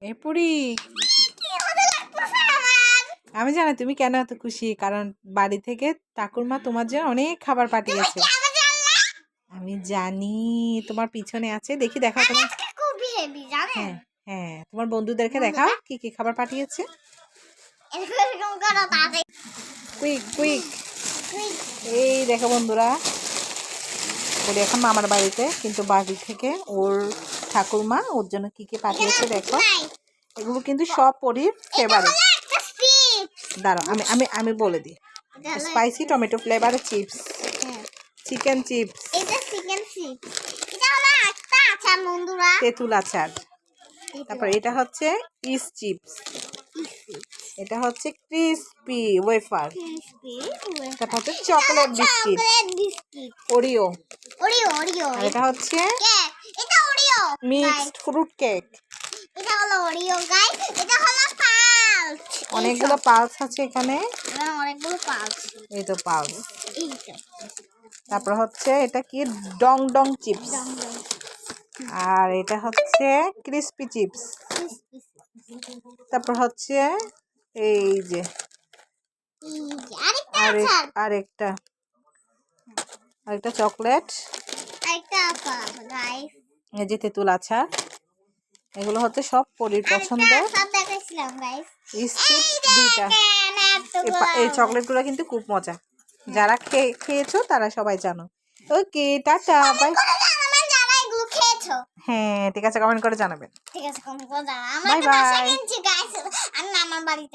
এই পুরি আমি জানি তুমি কেন এত খুশি, কারণ বাড়ি থেকে ঠাকুরমা তোমার জন্য অনেক খাবার পাঠিয়েছে। আমি জানি তোমার পিছনে আছে, দেখি দেখাও তোমার। হ্যাঁ হ্যাঁ, তোমার বন্ধুদেরকে দেখাও কি কি খাবার পাঠিয়েছে। কুইক কুইক, এই দেখো বন্ধুরা, ওর এখন মামার বাড়িতে, কিন্তু বাড়ি থেকে ওর ঠাকুরমা ওর জন্য কি কি পাঠিয়েছে দেখো। এগুলো কিন্তু সব পরির ফেভারিট। দাঁড়াও আমি আমি আমি বলে দিই। স্পাইসি টমেটো ফ্লেভারের চিপস, চিকেন চিপস, তেঁতুল আচার, তারপর এটা হচ্ছে ইস চিপস, এটা হচ্ছে ক্রিসপি ওয়েফার, তারপর হচ্ছে চকলেট বিস্কিট ওরিও, আর এটা হচ্ছে মিক্সড ফ্রুট কেক। এটা হলো ওরিও গাইস, এটা হলো পালস। অনেকগুলো পালস আছে এখানে, অনেকগুলো পালস, এই তো পালস। এইটা তারপর হচ্ছে এটা কি ডং ডং চিপস, আর এটা হচ্ছে ক্রিসপি চিপস, তারপর হচ্ছে এই যে আরেকটা চকলেট, এই যে তেঁতুল আচার। এগুলো হচ্ছে সব পরির পছন্দ। দুইটা, এই চকলেটগুলো কিন্তু খুব মজা, যারা খেয়েছো তারা সবাই জানো। ওকে টাটা বাই। হ্যাঁ ঠিক আছে, কমেন্ট করে জানাবেন। ঠিক আছে, কমেন্ট করে জানাবেন। Bye bye. আমি আমার বাড়িতে